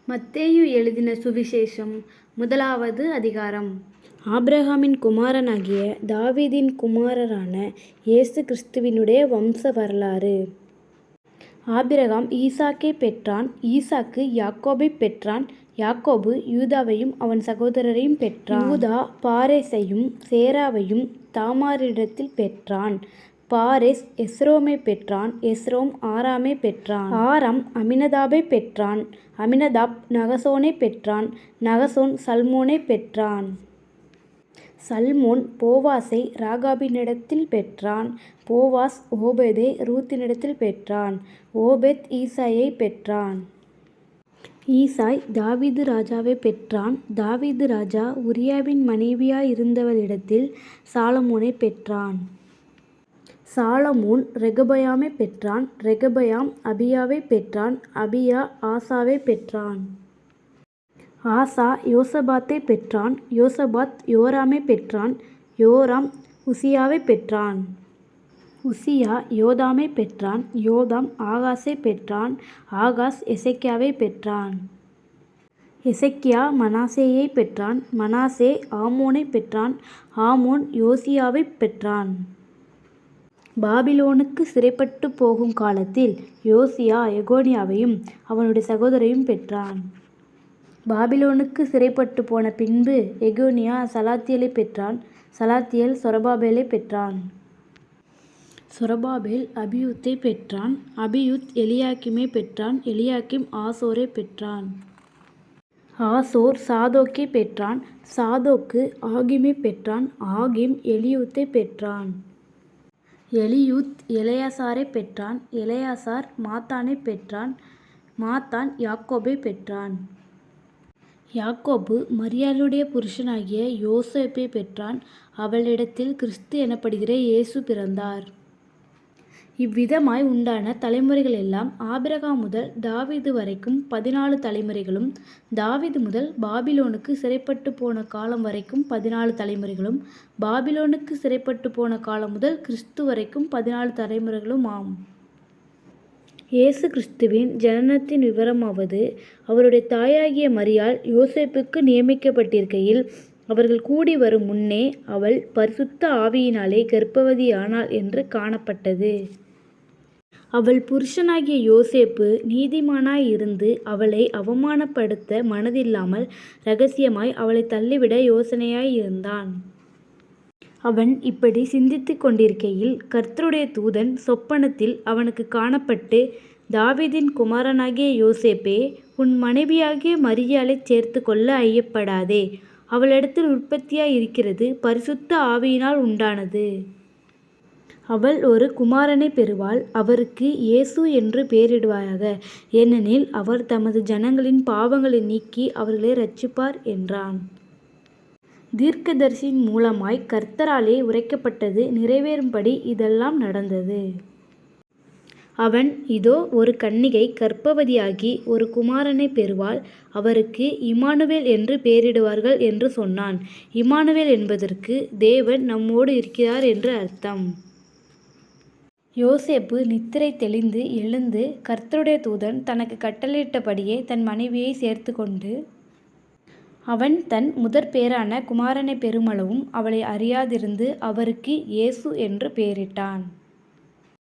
மத்தேயு எழுதின சுவிசேஷம் 1வது அதிகாரம். ஆபிரகாமின் குமாரனாகிய தாவீதின் குமாரரான இயேசு கிறிஸ்துவினுடைய வம்ச வரலாறு. ஆபிரகாம் ஈசாக்கை பெற்றான். ஈசாக்கு யாக்கோபைப் பெற்றான். யாக்கோபு யூதாவையும் அவன் சகோதரரையும் பெற்றான். யூதா பாரேசையும் சேராவையும் தாமாரிடத்தில் பெற்றான். பாரேஸ் எஸ்ரோமைப் பெற்றான். எஸ்ரோம் ஆராமைப் பெற்றான். ஆராம் அமினதாபைப் பெற்றான். அமினதாப் நகசோனைப் பெற்றான். நகசோன் சல்மோனைப் பெற்றான். சல்மோன் போவாசை ராகாபினிடத்தில் பெற்றான். போவாஸ் ஓபேதை ரூத்தினிடத்தில் பெற்றான். ஓபேத் ஈசாயைப் பெற்றான். ஈசாய் தாவீது ராஜாவைப் பெற்றான். தாவீது ராஜா உரியாவின் மனைவியாயிருந்தவளிடத்தில் சாலமோனைப் பெற்றான். சாலமோன் ரெகொபெயாமைப் பெற்றான். ரெகொபெயாம் அபியாவைப் பெற்றான். அபியா ஆசாவைப் பெற்றான். ஆசா யோசபாத்தைப் பெற்றான். யோசபாத் யோராமைப் பெற்றான். யோராம் உசியாவைப் பெற்றான். உசியா யோதாமைப் பெற்றான். யோதாம் ஆகாசைப் பெற்றான். ஆகாஸ் எசேக்கியாவைப் பெற்றான். எசேக்கியா மனாசேயைப் பெற்றான். மனாசே ஆமோனைப் பெற்றான். ஆமோன் யோசியாவைப் பெற்றான். பாபிலோனுக்கு சிறைப்பட்டு போகும் காலத்தில் யோசியா எகோனியாவையும் அவனுடைய சகோதரையும் பெற்றான். பாபிலோனுக்கு சிறைப்பட்டு போன பின்பு எகோனியா சலாத்தியேலைப் பெற்றான். சலாத்தியேல் சொரபாபேலைப் பெற்றான். சொரபாபேல் அபியூத்தைப் பெற்றான். அபியூத் எலியாக்கிமைப் பெற்றான். எலியாக்கிம் ஆசோரைப் பெற்றான். ஆசோர் சாதோக்கைப் பெற்றான். சாதோக்கு ஆகிமைப் பெற்றான். ஆகிம் எலியூத்தைப் பெற்றான். எலியூத் எலெயாசாரைப் பெற்றான். எலெயாசார் மாத்தானைப் பெற்றான். மாத்தான் யாக்கோபைப் பெற்றான். யாக்கோபு மரியாளுடைய புருஷனாகிய யோசேப்பைப் பெற்றான். அவளிடத்தில் கிறிஸ்து எனப்படுகிற இயேசு பிறந்தார். இவ்விதமாய் உண்டான தலைமுறைகள் எல்லாம் ஆபிரகாம் முதல் தாவீது வரைக்கும் 14 தலைமுறைகளும், தாவீது முதல் பாபிலோனுக்கு சிறைப்பட்டு போன காலம் வரைக்கும் 14 தலைமுறைகளும், பாபிலோனுக்கு சிறைப்பட்டு போன காலம் முதல் கிறிஸ்து வரைக்கும் 14 தலைமுறைகளும் ஆம். இயேசு கிறிஸ்துவின் ஜனனத்தின் விவரமாவது, அவருடைய தாயாகிய மரியாள் யோசேப்புக்கு நியமிக்கப்பட்டிருக்கையில் அவர்கள் கூடி வரும் முன்னே அவள் பரிசுத்த ஆவியினாலே கர்ப்பவதியானாள் என்று காணப்பட்டது. அவள் புருஷனாகிய யோசேப்பு நீதிமானாயிருந்து அவளை அவமானப்படுத்த மனதில்லாமல் இரகசியமாய் அவளைத் தள்ளிவிட யோசனையாயிருந்தான். அவன் இப்படி சிந்தித்துக் கொண்டிருக்கையில் கர்த்தருடைய தூதன் சொப்பனத்தில் அவனுக்கு காணப்பட்டு, தாவீதின் குமாரனாகிய யோசேப்பே, உன் மனைவியாகிய மரியாளைச் சேர்த்து கொள்ள ஐயப்படாதே. அவளிடத்தில் உற்பத்தியாயிருக்கிறது பரிசுத்த ஆவியினால் உண்டானது. அவள் ஒரு குமாரனைப் பெறுவாள். அவருக்கு இயேசு என்று பெயரிடுவாயாக. ஏனெனில் அவர் தமது ஜனங்களின் பாவங்களை நீக்கி அவர்களை இரட்சிப்பார் என்றான். தீர்க்கதரிசியின் மூலமாய் கர்த்தராலே உரைக்கப்பட்டது நிறைவேறும்படி இதெல்லாம் நடந்தது. அவன், இதோ, ஒரு கன்னிகை கர்ப்பவதியாகி ஒரு குமாரனைப் பெறுவாள். அவருக்கு இம்மானுவேல் என்று பெயரிடுவார்கள் என்று சொன்னான். இம்மானுவேல் என்பதற்கு தேவன் நம்மோடு இருக்கிறார் என்று அர்த்தம். யோசேப்பு நித்திரை தெளிந்து எழுந்து, கர்த்தருடைய தூதன் தனக்கு கட்டளையிட்டபடியே தன் மனைவியை சேர்த்து கொண்டு, அவன் தன் முதற்பேறான குமாரனைப் பெறுமளவும் அவளை அறியாதிருந்து அவருக்கு இயேசு என்று பெயரிட்டான்.